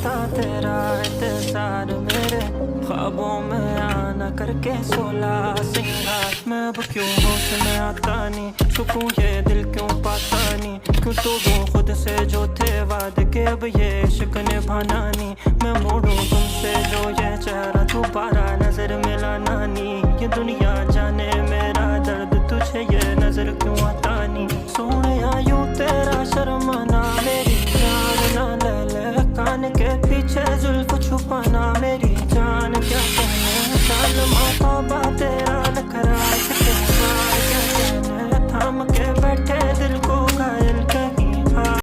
था तेरा इंतजार, मेरे ख्वाबों में आना करके 16 सिंगार। मैं अब क्यों होश में आता नहीं, सुकून ये दिल क्यों पाता नहीं, क्यों तो वो खुद से जो थे वादे के अब ये इश्क निभाना नहीं। मैं मोड़ूं तुमसे जो ये चेहरा दोबारा नजर मिलाना नहीं, ये दुनिया